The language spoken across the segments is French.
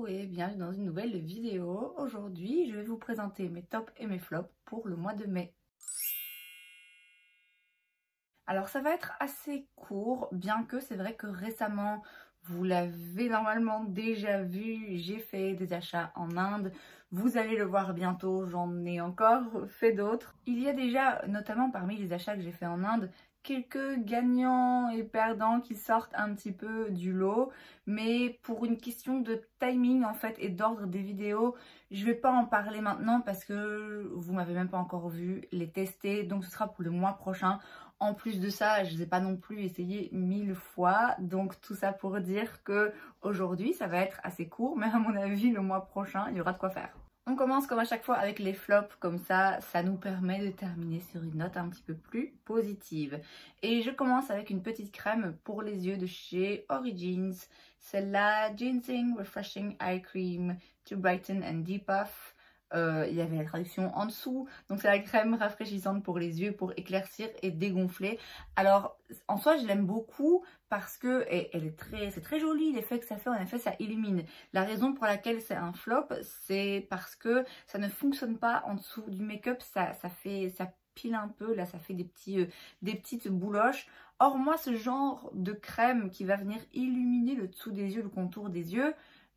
Hello et bienvenue dans une nouvelle vidéo. Aujourd'hui, je vais vous présenter mes tops et mes flops pour le mois de mai. Alors ça va être assez court, bien que c'est vrai que récemment, vous l'avez normalement déjà vu, j'ai fait des achats en Inde. Vous allez le voir bientôt, j'en ai encore fait d'autres. Il y a déjà, notamment parmi les achats que j'ai fait en Inde, quelques gagnants et perdants qui sortent un petit peu du lot, mais pour une question de timing en fait et d'ordre des vidéos, je vais pas en parler maintenant parce que vous m'avez même pas encore vu les tester, donc ce sera pour le mois prochain. En plus de ça, je ne les ai pas non plus essayé 1000 fois, donc tout ça pour dire que aujourd'hui ça va être assez court, mais à mon avis le mois prochain il y aura de quoi faire. On commence comme à chaque fois avec les flops, comme ça nous permet de terminer sur une note un petit peu plus positive. Et je commence avec une petite crème pour les yeux de chez Origins. C'est la Ginseng Refreshing Eye Cream to Brighten and Depuff. Il y avait la traduction en dessous, donc c'est la crème rafraîchissante pour les yeux pour éclaircir et dégonfler. Alors en soi je l'aime beaucoup parce que c'est très joli l'effet que ça fait, en effet ça illumine. La raison pour laquelle c'est un flop, c'est parce que ça ne fonctionne pas en dessous du make-up, ça pile un peu, là ça fait des petites bouloches. Or moi ce genre de crème qui va venir illuminer le dessous des yeux, le contour des yeux,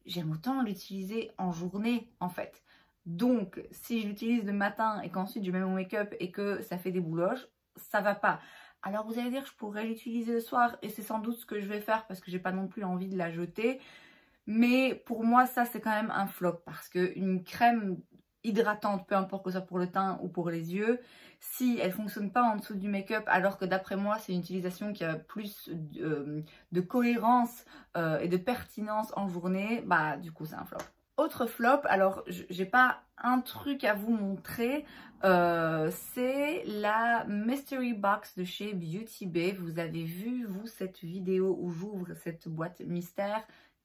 j'aime autant l'utiliser en journée en fait. Donc, si je l'utilise le matin et qu'ensuite je mets mon make-up et que ça fait des bouloches, ça va pas. Alors vous allez dire, je pourrais l'utiliser le soir et c'est sans doute ce que je vais faire parce que j'ai pas non plus envie de la jeter. Mais pour moi, ça c'est quand même un flop parce qu'une crème hydratante, peu importe que ce soit pour le teint ou pour les yeux, si elle fonctionne pas en dessous du make-up, alors que d'après moi c'est une utilisation qui a plus de cohérence et de pertinence en journée, bah du coup c'est un flop. Autre flop, alors j'ai pas un truc à vous montrer, c'est la Mystery Box de chez Beauty Bay. Vous avez vu, vous, cette vidéo où j'ouvre cette boîte mystère,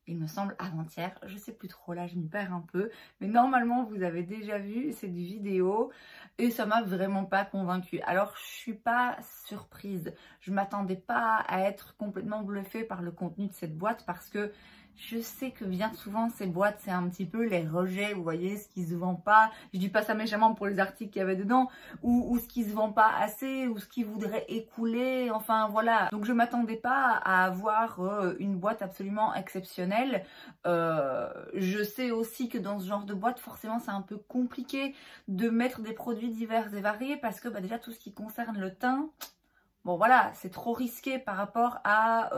il me semble avant-hier, je sais plus trop, là je m'y perds un peu, mais normalement vous avez déjà vu cette vidéo et ça m'a vraiment pas convaincue. Alors je suis pas surprise, je m'attendais pas à être complètement bluffée par le contenu de cette boîte parce que je sais que bien souvent ces boîtes c'est un petit peu les rejets, vous voyez, ce qui se vend pas, je dis pas ça méchamment pour les articles qu'il y avait dedans, ou ce qui se vend pas assez, ou ce qui voudrait écouler, enfin voilà. Donc je m'attendais pas à avoir une boîte absolument exceptionnelle. Je sais aussi que dans ce genre de boîte forcément c'est un peu compliqué de mettre des produits divers et variés parce que déjà tout ce qui concerne le teint, bon voilà, c'est trop risqué par rapport à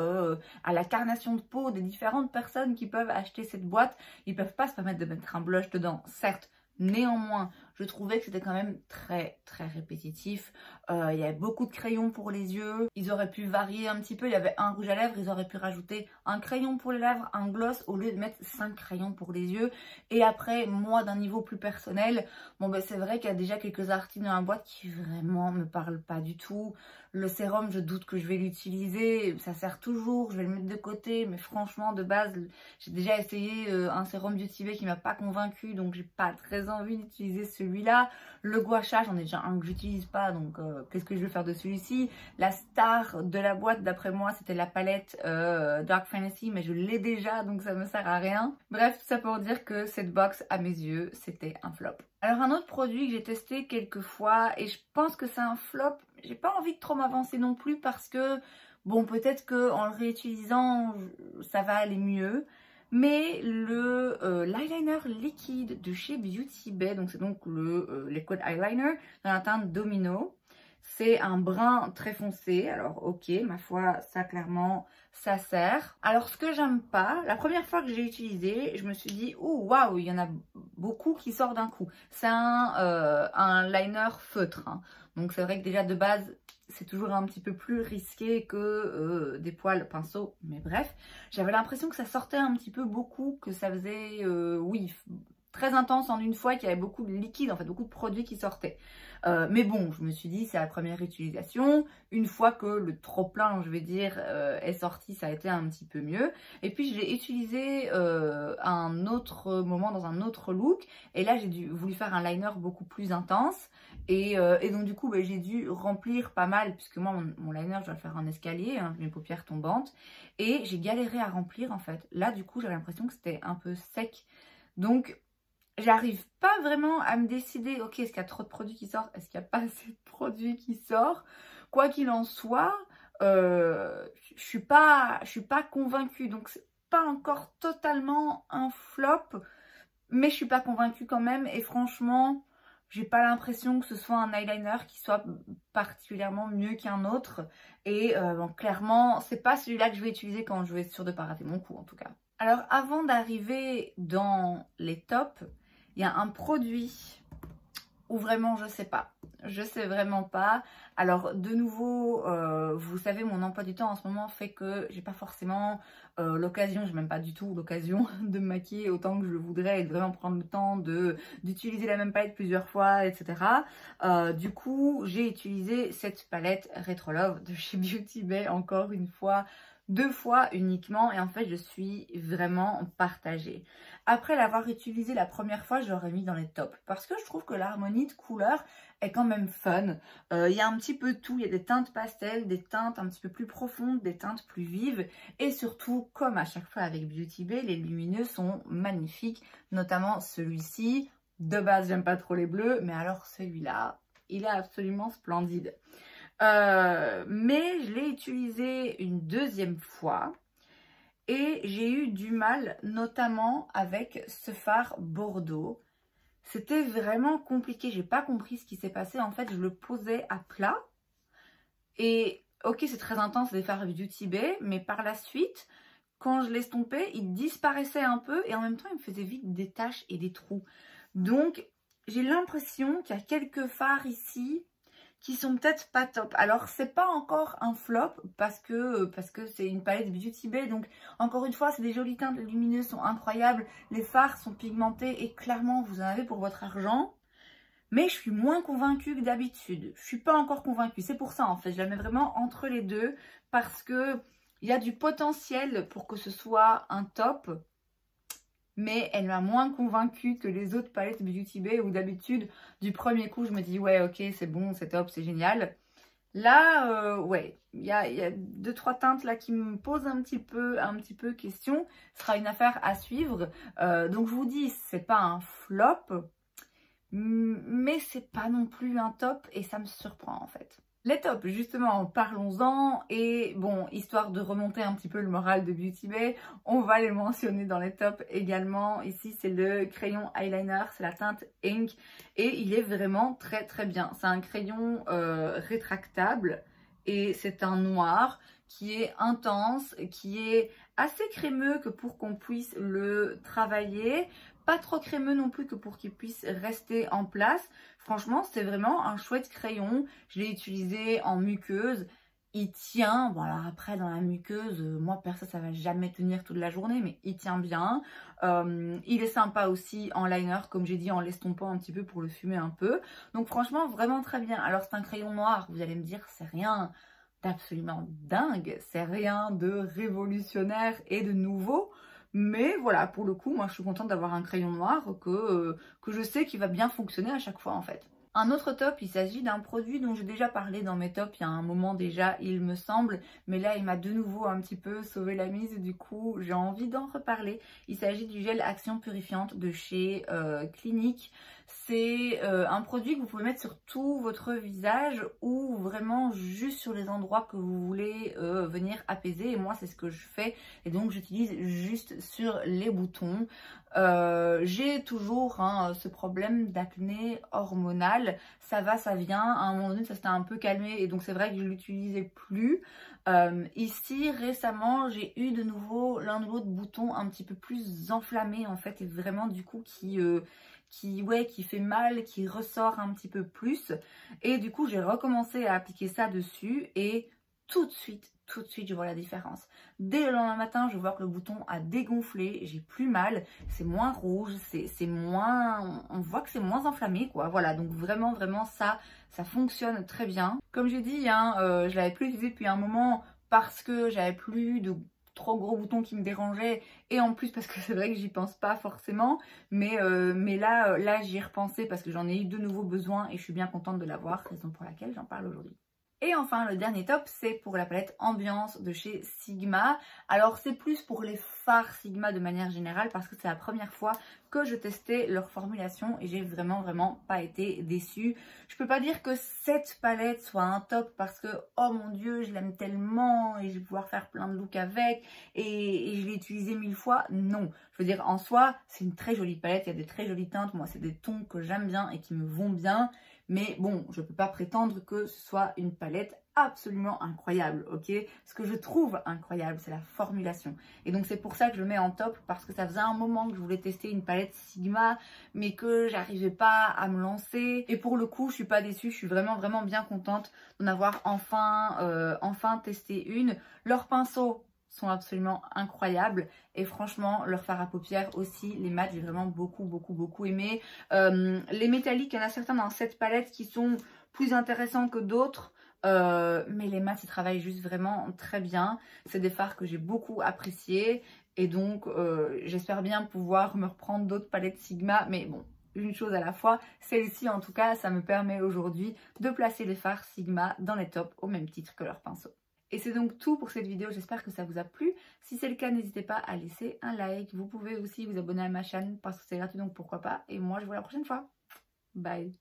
la carnation de peau des différentes personnes qui peuvent acheter cette boîte. Ils peuvent pas se permettre de mettre un blush dedans, certes. Néanmoins, je trouvais que c'était quand même très répétitif. Il y avait beaucoup de crayons pour les yeux. Ils auraient pu varier un petit peu. Il y avait un rouge à lèvres. Ils auraient pu rajouter un crayon pour les lèvres, un gloss, au lieu de mettre 5 crayons pour les yeux. Et après, moi, d'un niveau plus personnel, bon ben c'est vrai qu'il y a déjà quelques articles dans la boîte qui vraiment me parlent pas du tout. Le sérum, je doute que je vais l'utiliser. Ça sert toujours. Je vais le mettre de côté. Mais franchement, de base, j'ai déjà essayé un sérum Beauty Bay qui m'a pas convaincue. Donc, j'ai pas très envie d'utiliser celui-là. Le gua sha, j'en ai déjà un que j'utilise pas, donc qu'est-ce que je vais faire de celui-ci? La star de la boîte, d'après moi, c'était la palette Dark Fantasy, mais je l'ai déjà, donc ça me sert à rien. Bref, tout ça pour dire que cette box, à mes yeux, c'était un flop. Alors un autre produit que j'ai testé quelques fois, et je pense que c'est un flop, j'ai pas envie de trop m'avancer non plus parce que, bon, peut-être qu'en le réutilisant, ça va aller mieux. Mais l'eyeliner liquide de chez Beauty Bay, donc c'est donc le liquid eyeliner dans la teinte Domino. C'est un brun très foncé, alors ok, ma foi, ça clairement, ça sert. Alors ce que j'aime pas, la première fois que j'ai utilisé, je me suis dit, oh waouh, il y en a beaucoup qui sortent d'un coup. C'est un liner feutre, hein. Donc c'est vrai que déjà de base, c'est toujours un petit peu plus risqué que des poils pinceau, mais bref, j'avais l'impression que ça sortait un petit peu beaucoup, que ça faisait, oui, très intense en une fois, qu'il y avait beaucoup de liquide, en fait, beaucoup de produits qui sortaient. Mais bon, je me suis dit, c'est la première utilisation. Une fois que le trop-plein, je vais dire, est sorti, ça a été un petit peu mieux. Et puis, je l'ai utilisé à un autre moment, dans un autre look. Et là, j'ai voulu faire un liner beaucoup plus intense. Et donc, du coup, bah, j'ai dû remplir pas mal, puisque moi, mon liner, je dois le faire en escalier, hein, mes paupières tombantes. Et j'ai galéré à remplir, en fait. Là, du coup, j'avais l'impression que c'était un peu sec. Donc, j'arrive pas vraiment à me décider, ok, est-ce qu'il y a trop de produits qui sortent, est-ce qu'il n'y a pas assez de produits qui sortent. Quoi qu'il en soit, je suis pas convaincue, donc c'est pas encore totalement un flop, mais je suis pas convaincue quand même, et franchement, j'ai pas l'impression que ce soit un eyeliner qui soit particulièrement mieux qu'un autre, et bon, clairement, c'est pas celui-là que je vais utiliser quand je vais être sûre de pas rater mon coup en tout cas. Alors avant d'arriver dans les tops, il y a un produit où vraiment je sais pas. Je sais vraiment pas. Alors de nouveau, vous savez, mon emploi du temps en ce moment fait que j'ai pas forcément l'occasion, j'ai même pas du tout l'occasion de me maquiller autant que je le voudrais et de vraiment prendre le temps d'utiliser la même palette plusieurs fois, etc. Du coup, j'ai utilisé cette palette Retro Love de chez Beauty Bay encore une fois. 2 fois uniquement, et en fait je suis vraiment partagée. Après l'avoir utilisé la première fois, je l'aurais mis dans les tops parce que je trouve que l'harmonie de couleurs est quand même fun. Il y a un petit peu tout, il y a des teintes pastel, des teintes un petit peu plus profondes, des teintes plus vives, et surtout, comme à chaque fois avec Beauty Bay, les lumineux sont magnifiques, notamment celui-ci. De base j'aime pas trop les bleus, mais alors celui-là, il est absolument splendide. Mais je l'ai utilisé une deuxième fois et j'ai eu du mal, notamment avec ce fard Bordeaux. C'était vraiment compliqué, j'ai pas compris ce qui s'est passé. En fait, je le posais à plat et ok, c'est très intense les fards Beauty Bay, mais par la suite, quand je l'estompais, il disparaissait un peu et en même temps, il me faisait vite des taches et des trous. Donc, j'ai l'impression qu'il y a quelques fards ici qui sont peut-être pas top. Alors c'est pas encore un flop parce que c'est une palette Beauty Bay, donc encore une fois c'est des jolies teintes, les lumineuses sont incroyables, les fards sont pigmentés et clairement vous en avez pour votre argent, mais je suis moins convaincue que d'habitude. Je suis pas encore convaincue, c'est pour ça en fait, je la mets vraiment entre les deux parce que il y a du potentiel pour que ce soit un top, mais elle m'a moins convaincue que les autres palettes Beauty Bay où d'habitude, du premier coup, je me dis ouais, ok, c'est bon, c'est top, c'est génial. Là, ouais, il y a 2-3 teintes là qui me posent un petit peu question. Ce sera une affaire à suivre. Donc je vous dis, c'est pas un flop, mais c'est pas non plus un top et ça me surprend en fait. Les tops, justement, parlons-en. Et bon, histoire de remonter un petit peu le moral de Beauty Bay, on va les mentionner dans les tops également. Ici, c'est le crayon eyeliner, c'est la teinte Ink. Et il est vraiment très très bien. C'est un crayon rétractable et c'est un noir qui est intense, qui est assez crémeux que pour qu'on puisse le travailler. Pas trop crémeux non plus que pour qu'il puisse rester en place. Franchement, c'est vraiment un chouette crayon. Je l'ai utilisé en muqueuse. Il tient. Bon, alors après, dans la muqueuse, moi, perso, ça va jamais tenir toute la journée, mais il tient bien. Il est sympa aussi en liner, comme j'ai dit, en l'estompant un petit peu pour le fumer un peu. Donc, franchement, vraiment très bien. Alors, c'est un crayon noir. Vous allez me dire, c'est rien d'absolument dingue. C'est rien de révolutionnaire et de nouveau. Mais voilà, pour le coup, moi je suis contente d'avoir un crayon noir que je sais qu'il va bien fonctionner à chaque fois en fait. Un autre top, il s'agit d'un produit dont j'ai déjà parlé dans mes tops il y a un moment déjà, il me semble. Mais là, il m'a de nouveau un petit peu sauvé la mise. Du coup, j'ai envie d'en reparler. Il s'agit du gel Action Purifiante de chez Clinique. C'est un produit que vous pouvez mettre sur tout votre visage ou vraiment juste sur les endroits que vous voulez venir apaiser. Et moi, c'est ce que je fais. Et donc, j'utilise juste sur les boutons. J'ai toujours ce problème d'acné hormonal. Ça va, ça vient. À un moment donné, ça s'était un peu calmé. Et donc, c'est vrai que je ne l'utilisais plus. Ici, récemment, j'ai eu de nouveau l'un ou l'autre bouton un petit peu plus enflammé en fait. Et vraiment, du coup, qui fait mal, qui ressort un petit peu plus. Et du coup, j'ai recommencé à appliquer ça dessus et tout de suite, tout de suite je vois la différence. Dès le lendemain matin, je vois que le bouton a dégonflé, j'ai plus mal, c'est moins rouge, c'est moins, on voit que c'est moins enflammé quoi. Voilà, donc vraiment ça fonctionne très bien. Comme j'ai dit, hein, je l'avais plus utilisé depuis un moment parce que j'avais plus de trop gros boutons qui me dérangeaient et en plus parce que c'est vrai que j'y pense pas forcément, mais là j'y ai repensé parce que j'en ai eu de nouveau besoin et je suis bien contente de l'avoir, raison pour laquelle j'en parle aujourd'hui. Et enfin, le dernier top, c'est pour la palette Ambiance de chez Sigma. Alors, c'est plus pour les fards Sigma de manière générale parce que c'est la première fois que je testais leur formulation et j'ai vraiment pas été déçue. Je peux pas dire que cette palette soit un top parce que, oh mon dieu, je l'aime tellement et je vais pouvoir faire plein de looks avec et je l'ai utilisé 1000 fois. Non, je veux dire, en soi, c'est une très jolie palette, il y a des très jolies teintes. Moi, c'est des tons que j'aime bien et qui me vont bien. Mais bon, je ne peux pas prétendre que ce soit une palette absolument incroyable, ok? Ce que je trouve incroyable, c'est la formulation. Et donc c'est pour ça que je le mets en top, parce que ça faisait un moment que je voulais tester une palette Sigma, mais que j'arrivais pas à me lancer. Et pour le coup, je suis pas déçue, je suis vraiment bien contente d'en avoir enfin testé une. Leurs pinceaux sont absolument incroyables et franchement leur fard à paupières aussi, les mats j'ai vraiment beaucoup aimé. Les métalliques, il y en a certains dans cette palette qui sont plus intéressants que d'autres, mais les mats ils travaillent juste vraiment très bien. C'est des fards que j'ai beaucoup appréciés et donc j'espère bien pouvoir me reprendre d'autres palettes Sigma, mais bon, une chose à la fois. Celle-ci en tout cas, ça me permet aujourd'hui de placer les fards Sigma dans les tops au même titre que leurs pinceaux. Et c'est donc tout pour cette vidéo, j'espère que ça vous a plu. Si c'est le cas, n'hésitez pas à laisser un like. Vous pouvez aussi vous abonner à ma chaîne parce que c'est gratuit, donc pourquoi pas. Et moi, je vous vois la prochaine fois. Bye.